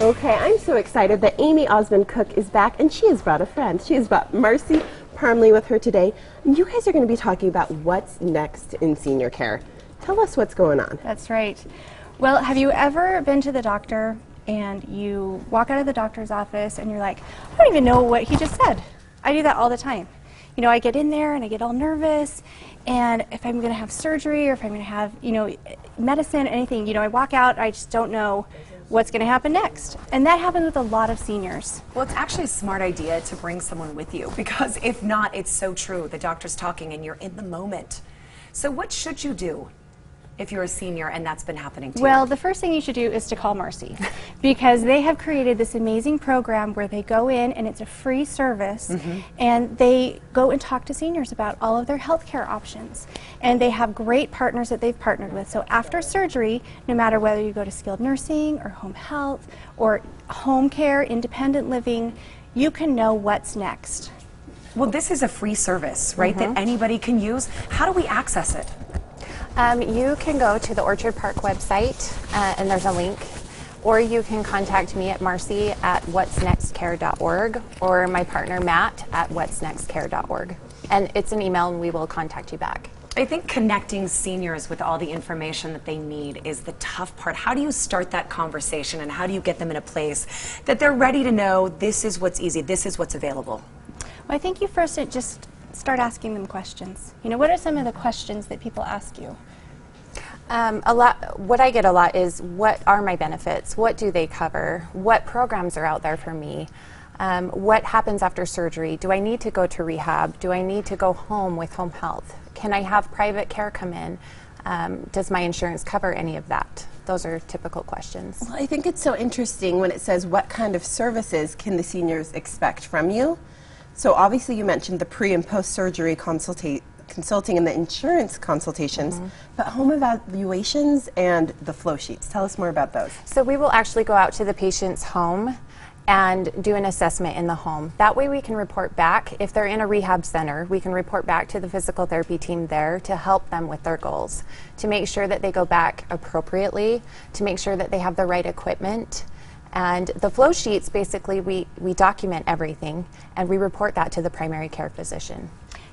Okay, I'm so excited that Amy Osmond Cook is back, and she has brought a friend. She has brought Marcy Parmley with her today. And you guys are going to be talking about what's next in senior care. Tell us what's going on. That's right. Well, have you ever been to the doctor and you walk out of the doctor's office and you're like, I don't even know what he just said. I do that all the time. You know, I get in there and I get all nervous, and if I'm going to have surgery or if I'm going to have, medicine, anything, I walk out, I just don't know what's going to happen next. And that happens with a lot of seniors. Well, it's actually a smart idea to bring someone with you, because if not, it's so true. The doctor's talking and you're in the moment. So what should you do if you're a senior and that's been happening to you? Well, the first thing you should do is to call Marcy, because they have created this amazing program where they go in and it's a free service, and they go and talk to seniors about all of their health care options. And they have great partners that they've partnered with. So after surgery, no matter whether you go to skilled nursing or home health or home care, independent living, you can know what's next. Well, this is a free service, right, that anybody can use. How do we access it? You can go to the Orchard Park website, and there's a link, or you can contact me at Marcy at whatsnextcare.org, or my partner Matt at whatsnextcare.org. And it's an email, and we will contact you back. I think connecting seniors with all the information that they need is the tough part. How do you start that conversation, and how do you get them in a place that they're ready to know this is what's easy, this is what's available? Well, I think you first just start asking them questions. What are some of the questions that people ask you? What I get a lot is, what are my benefits? What do they cover? What programs are out there for me? What happens after surgery? Do I need to go to rehab? Do I need to go home with home health? Can I have private care come in? Does my insurance cover any of that? Those are typical questions. Well, I think it's so interesting when it says what kind of services can the seniors expect from you. So obviously you mentioned the pre and post-surgery consulting and the insurance consultations, but home evaluations and the flow sheets. Tell us more about those. So we will actually go out to the patient's home and do an assessment in the home. That way we can report back. If they're in a rehab center, we can report back to the physical therapy team there to help them with their goals, to make sure that they go back appropriately, to make sure that they have the right equipment. And the flow sheets, basically, we document everything, and we report that to the primary care physician.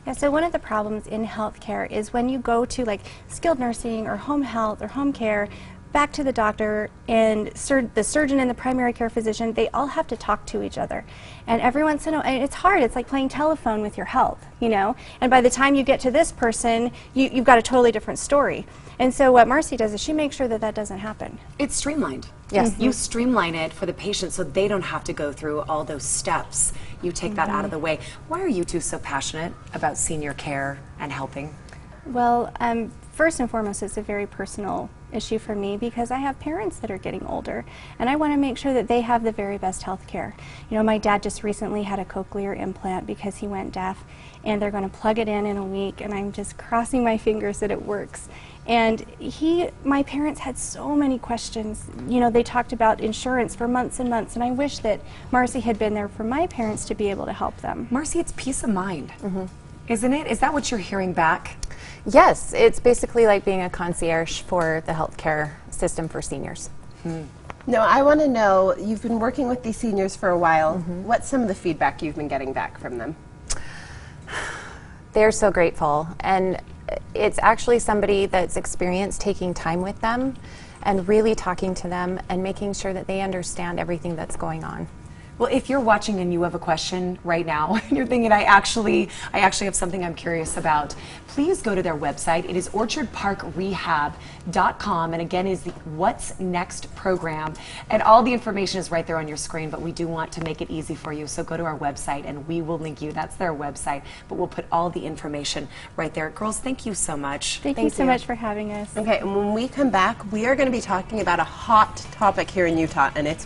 Yeah, so one of the problems in healthcare is when you go to like skilled nursing or home health or home care, back to the doctor and the surgeon and the primary care physician, they all have to talk to each other. And every once in a while, and it's hard, it's like playing telephone with your health, And by the time you get to this person, you've got a totally different story. And so what Marcy does is she makes sure that that doesn't happen. It's streamlined. Yes. You streamline it for the patient so they don't have to go through all those steps. You take that out of the way. Why are you two so passionate about senior care and helping? Well, first and foremost, it's a very personal issue for me because I have parents that are getting older, and I want to make sure that they have the very best health care. My dad just recently had a cochlear implant because he went deaf, and they're going to plug it in a week, and I'm just crossing my fingers that it works. And my parents had so many questions. They talked about insurance for months and months, and I wish that Marcy had been there for my parents to be able to help them. Marcy, it's peace of mind, isn't it? Is that what you're hearing back? Yes, it's basically like being a concierge for the healthcare system for seniors. Now, I want to know, you've been working with these seniors for a while. What's some of the feedback you've been getting back from them? They're so grateful, and it's actually somebody that's experienced taking time with them and really talking to them and making sure that they understand everything that's going on. Well, if you're watching and you have a question right now, and you're thinking, I actually have something I'm curious about, please go to their website. It is orchardparkrehab.com, and again, is the What's Next program. And all the information is right there on your screen, but we do want to make it easy for you. So go to our website, and we will link you. That's their website, but we'll put all the information right there. Girls, thank you so much. Thank you so much for having us. Okay, and when we come back, we are going to be talking about a hot topic here in Utah, and it's